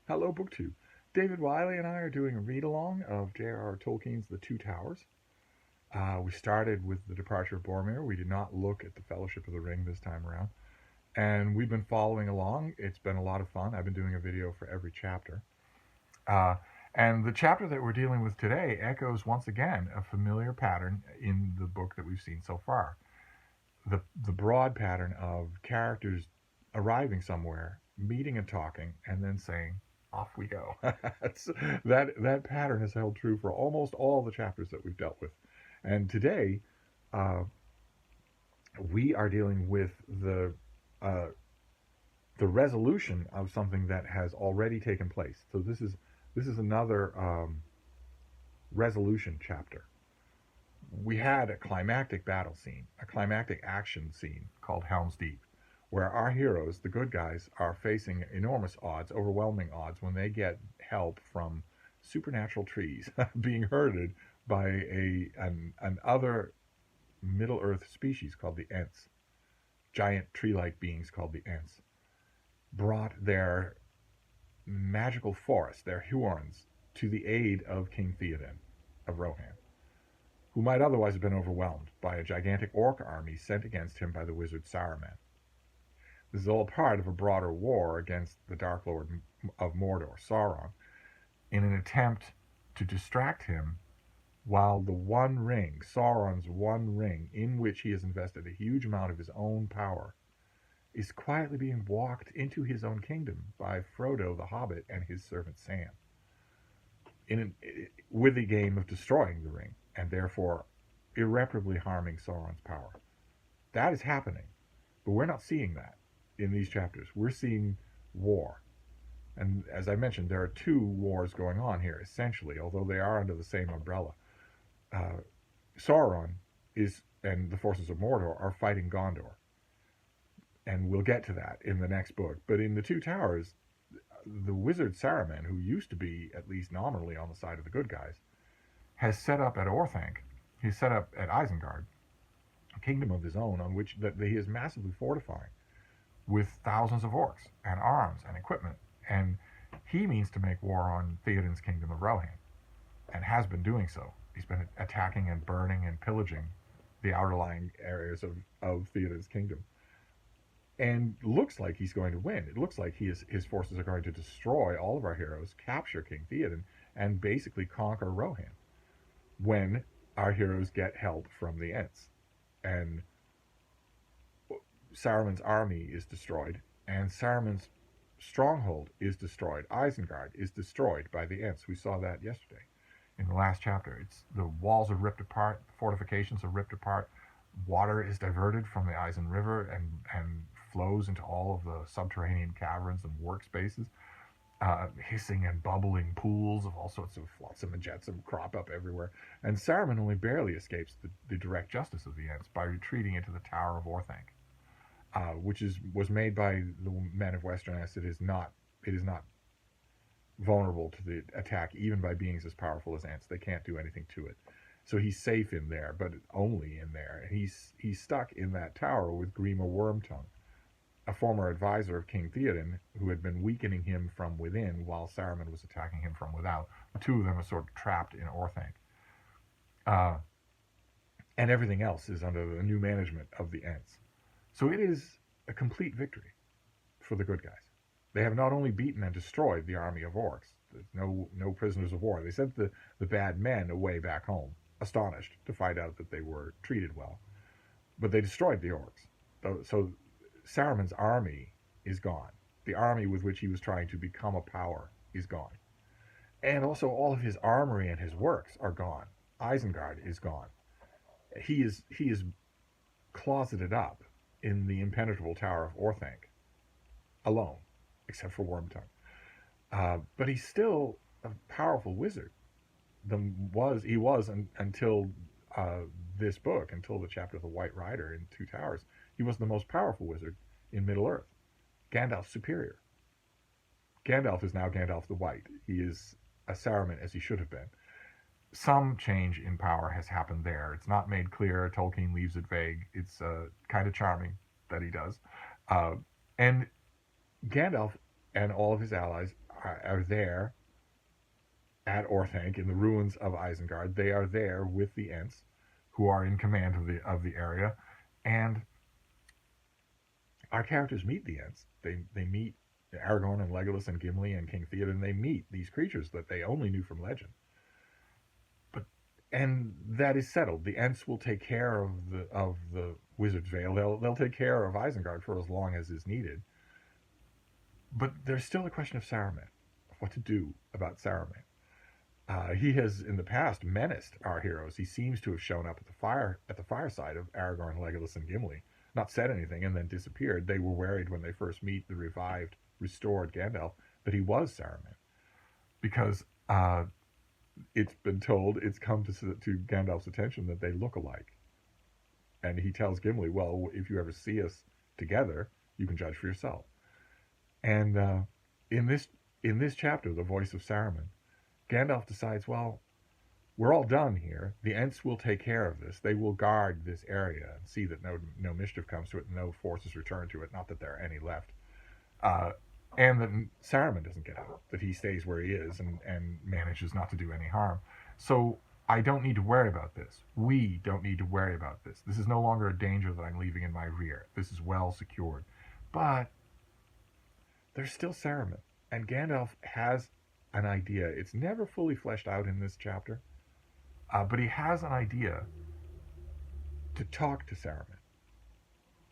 Hello, BookTube. David Wiley and I are doing a read-along of J.R.R. Tolkien's The Two Towers. We started with The Departure of Boromir. We did not look at The Fellowship of the Ring this time around. And we've been following along. It's been a lot of fun. I've been doing a video for every chapter. Uh, and the chapter that we're dealing with today echoes once again a familiar pattern in the book that we've seen so far. The broad pattern of characters arriving somewhere, meeting and talking, and then saying, off we go. That pattern has held true for almost all the chapters that we've dealt with. And today, uh, we are dealing with uh, the resolution of something that has already taken place. So this is another resolution chapter. We had a climactic battle scene, a climactic action scene called Helm's Deep, where our heroes, the good guys, are facing enormous odds, overwhelming odds, when they get help from supernatural trees being herded by an other Middle Earth species called the Ents, giant tree-like beings called the Ents, brought their magical forest, their Huorns, to the aid of King Theoden of Rohan, who might otherwise have been overwhelmed by a gigantic orc army sent against him by the wizard Saruman. This is all part of a broader war against the Dark Lord of Mordor, Sauron, in an attempt to distract him while the One Ring, Sauron's One Ring, in which he has invested a huge amount of his own power, is quietly being walked into his own kingdom by Frodo the Hobbit and his servant Sam, with the game of destroying the ring, and therefore irreparably harming Sauron's power. That is happening, but we're not seeing that in these chapters. We're seeing war. And as I mentioned, there are two wars going on here, essentially, although they are under the same umbrella. Sauron and the forces of Mordor are fighting Gondor. And we'll get to that in the next book. But in The Two Towers, the wizard Saruman, who used to be, at least nominally, on the side of the good guys, has set up at Orthanc, he's set up at Isengard, a kingdom of his own on which that he is massively fortifying with thousands of orcs and arms and equipment. And he means to make war on Theoden's kingdom of Rohan, and has been doing so. He's been attacking and burning and pillaging the outerlying areas of Theoden's kingdom. And looks like he's going to win. It looks like his forces are going to destroy all of our heroes, capture King Theoden, and basically conquer Rohan, when our heroes get help from the Ents. And Saruman's army is destroyed, and Saruman's stronghold is destroyed. Isengard is destroyed by the Ents. We saw that yesterday in the last chapter. The walls are ripped apart, the fortifications are ripped apart, water is diverted from the Isen River and flows into all of the subterranean caverns and workspaces. Hissing and bubbling pools of all sorts of flotsam and jetsam crop up everywhere. And Saruman only barely escapes the direct justice of the Ents by retreating into the Tower of Orthanc, which was made by the men of Westeros. It is not vulnerable to the attack even by beings as powerful as Ents. They can't do anything to it. So he's safe in there, but only in there. And he's stuck in that tower with Grima Wormtongue, a former advisor of King Theoden, who had been weakening him from within while Saruman was attacking him from without. The two of them are sort of trapped in Orthanc. And everything else is under the new management of the Ents. So it is a complete victory for the good guys. They have not only beaten and destroyed the army of orcs, there's no prisoners of war. They sent the bad men away back home, astonished to find out that they were treated well. But they destroyed the orcs. So Saruman's army is gone. The army with which he was trying to become a power is gone. And also all of his armory and his works are gone. Isengard is gone. He is closeted up in the impenetrable tower of Orthanc, alone, except for Wormtongue. But he's still a powerful wizard. He was until this book, until the chapter of the White Rider in Two Towers. He was the most powerful wizard in Middle-earth. Gandalf's superior. Gandalf is now Gandalf the White. He is a Saruman as he should have been. Some change in power has happened there. It's not made clear. Tolkien leaves it vague. It's kind of charming that he does. And Gandalf and all of his allies are there at Orthanc in the ruins of Isengard. They are there with the Ents, who are in command of the area, and our characters meet the Ents. They meet Aragorn and Legolas and Gimli and King Theoden. They meet these creatures that they only knew from legend. And that is settled. The Ents will take care of the Wizard's Vale. They'll take care of Isengard for as long as is needed. But there's still a question of Saruman, what to do about Saruman. He has in the past menaced our heroes. He seems to have shown up at the fireside of Aragorn, Legolas, and Gimli, not said anything, and then disappeared. They were worried when they first meet the restored Gandalf that he was Saruman, because it's been told, it's come to Gandalf's attention that they look alike. And he tells Gimli, well, if you ever see us together, you can judge for yourself. And in this chapter, The Voice of Saruman, Gandalf decides, well, we're all done here. The Ents will take care of this. They will guard this area and see that no mischief comes to it, and no forces return to it, not that there are any left. And that Saruman doesn't get out, that he stays where he is and manages not to do any harm. So I don't need to worry about this. We don't need to worry about this. This is no longer a danger that I'm leaving in my rear. This is well secured. But there's still Saruman, and Gandalf has an idea. It's never fully fleshed out in this chapter, but he has an idea to talk to Saruman,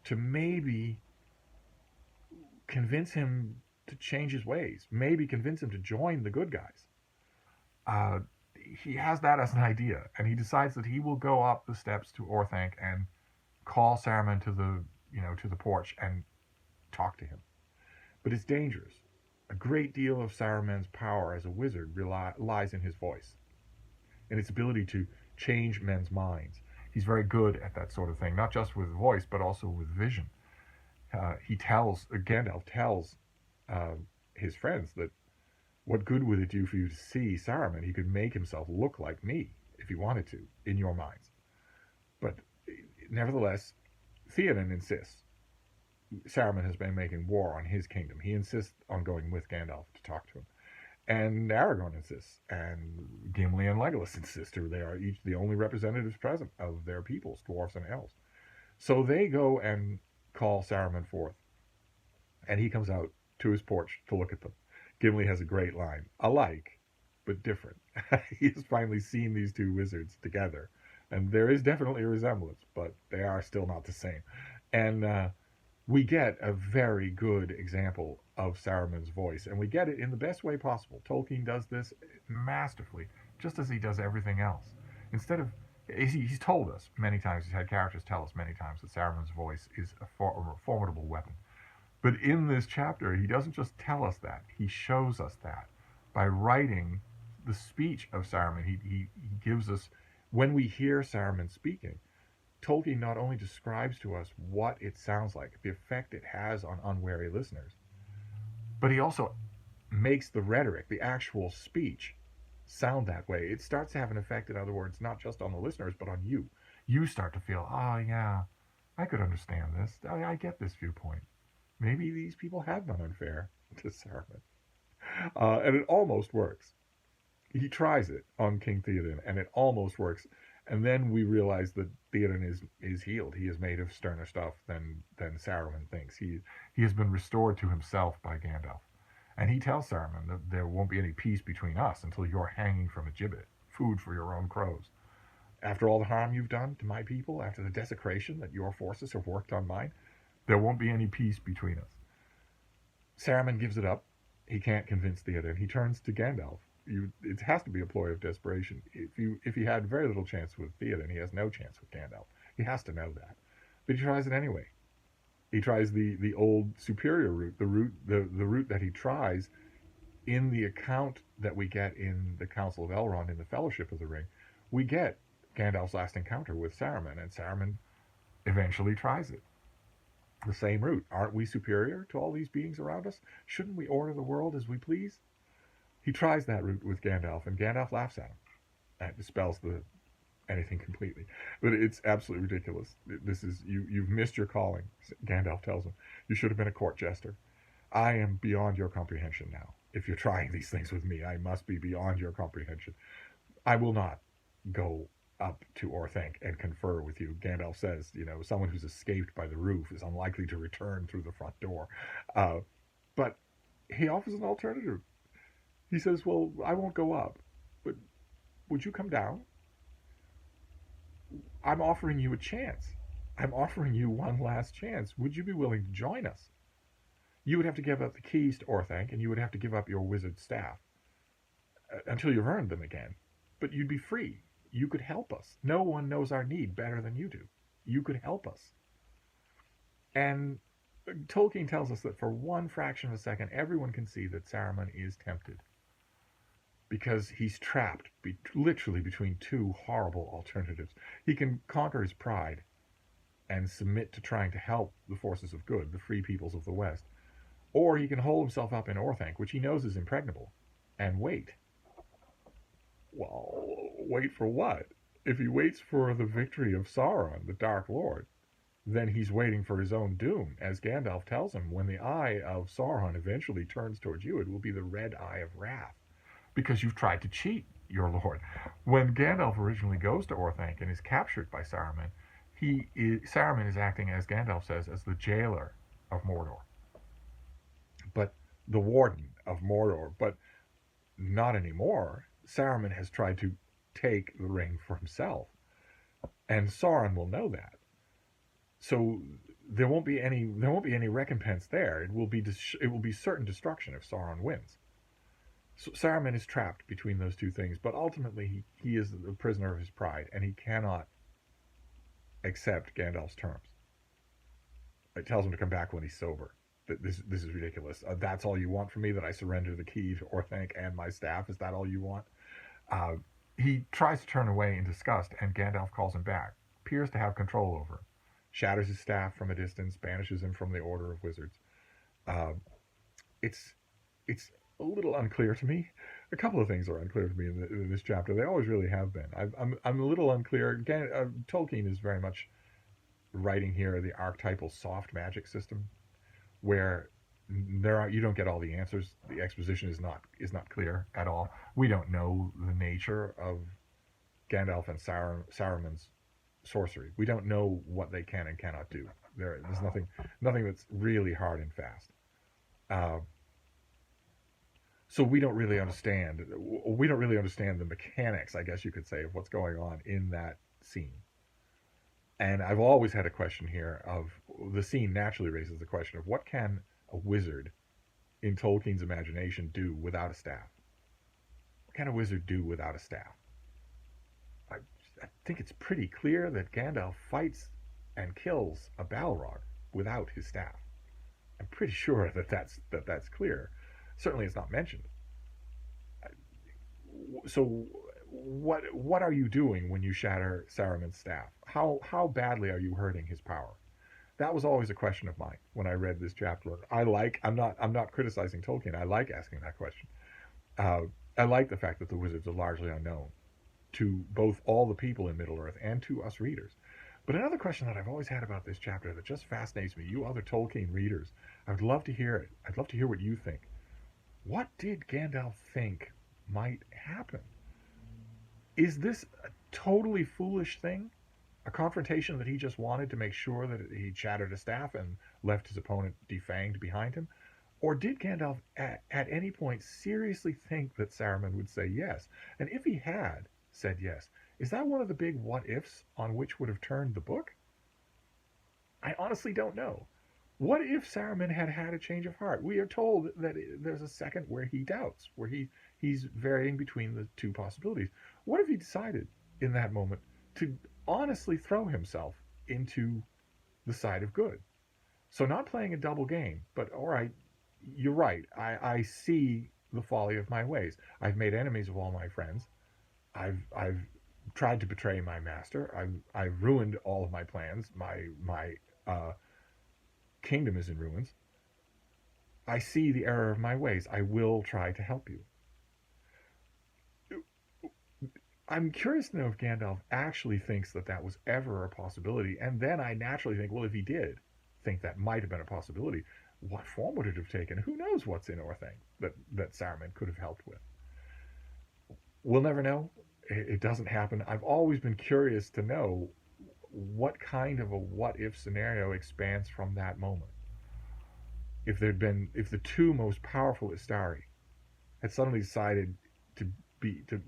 to maybe convince him to change his ways, maybe convince him to join the good guys. He has that as an idea, and he decides that he will go up the steps to Orthanc and call Saruman to the porch and talk to him. But it's dangerous. A great deal of Saruman's power as a wizard lies in his voice, in its ability to change men's minds. He's very good at that sort of thing, not just with voice, but also with vision. Gandalf tells his friends that what good would it do for you to see Saruman? He could make himself look like me if he wanted to, in your minds. But nevertheless, Theoden insists. Saruman has been making war on his kingdom. He insists on going with Gandalf to talk to him. And Aragorn insists, and Gimli and Legolas insist, or they are each the only representatives present of their peoples, dwarves and elves. So they go and call Saruman forth, and he comes out to his porch to look at them. Gimli has a great line, alike, but different. He has finally seen these two wizards together, and there is definitely a resemblance, but they are still not the same. And we get a very good example of Saruman's voice, and we get it in the best way possible. Tolkien does this masterfully, just as he does everything else. Instead of, he's told us many times, he's had characters tell us many times that Saruman's voice is a formidable weapon. But in this chapter, he doesn't just tell us that, he shows us that. By writing the speech of Saruman, he gives us, when we hear Saruman speaking, Tolkien not only describes to us what it sounds like, the effect it has on unwary listeners, but he also makes the rhetoric, the actual speech, sound that way. It starts to have an effect, in other words, not just on the listeners, but on you. You start to feel, oh yeah, I could understand this. I get this viewpoint. Maybe these people have been unfair to Saruman. And it almost works. He tries it on King Theoden, and it almost works. And then we realize that Theoden is healed. He is made of sterner stuff than Saruman thinks. He has been restored to himself by Gandalf. And he tells Saruman that there won't be any peace between us until you're hanging from a gibbet, food for your own crows. After all the harm you've done to my people, after the desecration that your forces have worked on mine, there won't be any peace between us. Saruman gives it up. He can't convince Theoden. He turns to Gandalf. It has to be a ploy of desperation. If he had very little chance with Theoden, he has no chance with Gandalf. He has to know that. But he tries it anyway. He tries the old superior route, the route that he tries in the account that we get in the Council of Elrond in the Fellowship of the Ring. We get Gandalf's last encounter with Saruman, and Saruman eventually tries it. The same route. Aren't we superior to all these beings around us? Shouldn't we order the world as we please? He tries that route with Gandalf, and Gandalf laughs at him. That dispels anything completely. But it's absolutely ridiculous. This is you've missed your calling, Gandalf tells him. You should have been a court jester. I am beyond your comprehension now. if you're trying these things with me, I must be beyond your comprehension. I will not go up to Orthanc and confer with you. Gandalf says, someone who's escaped by the roof is unlikely to return through the front door. But he offers an alternative. He says, well, I won't go up, but would you come down? I'm offering you a chance. I'm offering you one last chance. Would you be willing to join us? You would have to give up the keys to Orthanc, and you would have to give up your wizard staff until you've earned them again. But you'd be free. You could help us. No one knows our need better than you do. You could help us. And Tolkien tells us that for one fraction of a second, everyone can see that Saruman is tempted, because he's trapped literally between two horrible alternatives. He can conquer his pride and submit to trying to help the forces of good, the free peoples of the West, or he can hold himself up in Orthanc, which he knows is impregnable, and wait. Well, wait for what? If he waits for the victory of Sauron, the Dark Lord, then he's waiting for his own doom. As Gandalf tells him, when the eye of Sauron eventually turns towards you, it will be the red eye of wrath, because you've tried to cheat your lord. When Gandalf originally goes to Orthanc and is captured by Saruman, Saruman is acting, as Gandalf says, as the jailer of Mordor, but the warden of Mordor. But not anymore. Saruman has tried to take the ring for himself, and Sauron will know that. So there won't be any recompense there. It will be certain destruction if Sauron wins. So Saruman is trapped between those two things, but ultimately he is the prisoner of his pride, and he cannot accept Gandalf's terms. It tells him to come back when he's sober. This is ridiculous. That's all you want from me, that I surrender the key to Orthanc and my staff? Is that all you want? He tries to turn away in disgust, and Gandalf calls him back, appears to have control over him, shatters his staff from a distance, banishes him from the Order of Wizards. It's a little unclear to me. A couple of things are unclear to me in this chapter. They always really have been. I'm a little unclear. Again, Tolkien is very much writing here the archetypal soft magic system, where you don't get all the answers. The exposition is not clear at all. We don't know the nature of Gandalf and Saruman's sorcery. We don't know what they can and cannot do. There's nothing that's really hard and fast. So we don't really understand the mechanics, I guess you could say, of what's going on in that scene. And I've always had a question here of, the scene naturally raises the question of, what can a wizard in Tolkien's imagination do without a staff? What can a wizard do without a staff? I think it's pretty clear that Gandalf fights and kills a Balrog without his staff. I'm pretty sure that's clear. Certainly it's not mentioned. So what are you doing when you shatter Saruman's staff? How badly are you hurting his power? That was always a question of mine when I read this chapter. I'm not criticizing Tolkien. I like asking that question. I like the fact that the wizards are largely unknown to both all the people in Middle-earth and to us readers. But another question that I've always had about this chapter that just fascinates me, you other Tolkien readers, I would love to hear it. I'd love to hear what you think. What did Gandalf think might happen? Is this a totally foolish thing? A confrontation that he just wanted to make sure that he shattered a staff and left his opponent defanged behind him? Or did Gandalf at any point seriously think that Saruman would say yes? And if he had said yes, is that one of the big what-ifs on which would have turned the book? I honestly don't know. What if Saruman had had a change of heart? We are told that there's a second where he doubts, where he's varying between the two possibilities. What if he decided in that moment to honestly throw himself into the side of good? So not playing a double game, but all right, you're right. I see the folly of my ways. I've made enemies of all my friends. I've tried to betray my master. I've ruined all of my plans. My kingdom is in ruins. I see the error of my ways. I will try to help you. I'm curious to know if Gandalf actually thinks that was ever a possibility. And then I naturally think, well, if he did think that might have been a possibility, What form would it have taken? Who knows what's in Orthanc that Saruman could have helped with? We'll never know. It doesn't happen. I've always been curious to know what kind of a what if scenario expands from that moment. If the two most powerful Istari had suddenly decided to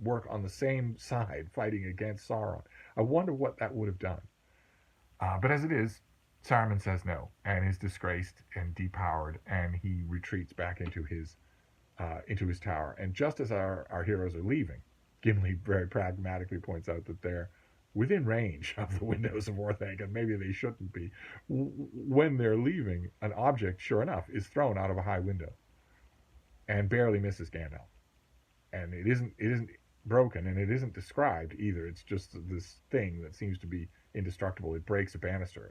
work on the same side, fighting against Sauron, I wonder what that would have done. But as it is, Saruman says no and is disgraced and depowered, and he retreats back into his tower. And just as our heroes are leaving, Gimli very pragmatically points out that they're within range of the windows of Orthanc, and maybe they shouldn't be. When they're leaving, an object, sure enough, is thrown out of a high window and barely misses Gandalf. And it isn't broken, and it isn't described either. It's just this thing that seems to be indestructible. It breaks a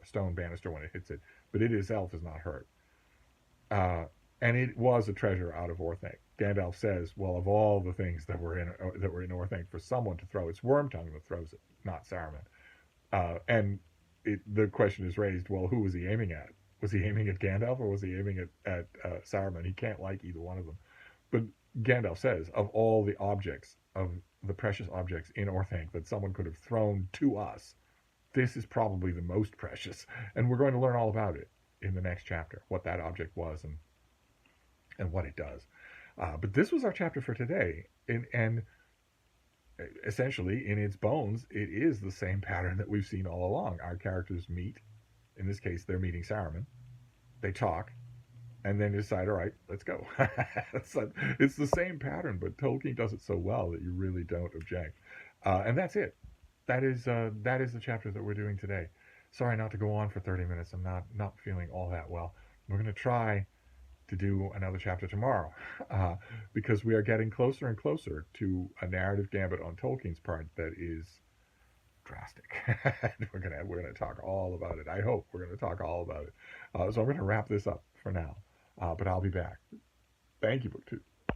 stone banister when it hits it, but it itself is not hurt. And it was a treasure out of Orthanc. Gandalf says, "Well, of all the things that were in Orthanc for someone to throw, it's Wormtongue that throws it, not Saruman." And the question is raised: Well, who was he aiming at? Was he aiming at Gandalf or was he aiming at Saruman? He can't like either one of them. But Gandalf says, of all the objects, of the precious objects in Orthanc that someone could have thrown to us, this is probably the most precious, and we're going to learn all about it in the next chapter, what that object was and what it does. But this was our chapter for today, and essentially, in its bones, it is the same pattern that we've seen all along. Our characters meet. In this case, they're meeting Saruman. They talk, and then decide, all right, let's go. It's the same pattern, but Tolkien does it so well that you really don't object. And that's it. That is the chapter that we're doing today. Sorry not to go on for 30 minutes. I'm not feeling all that well. We're going to try to do another chapter tomorrow, because we are getting closer and closer to a narrative gambit on Tolkien's part that is drastic. we're gonna talk all about it. I hope we're gonna talk all about it. So I'm gonna wrap this up for now, but I'll be back. Thank you, BookTube.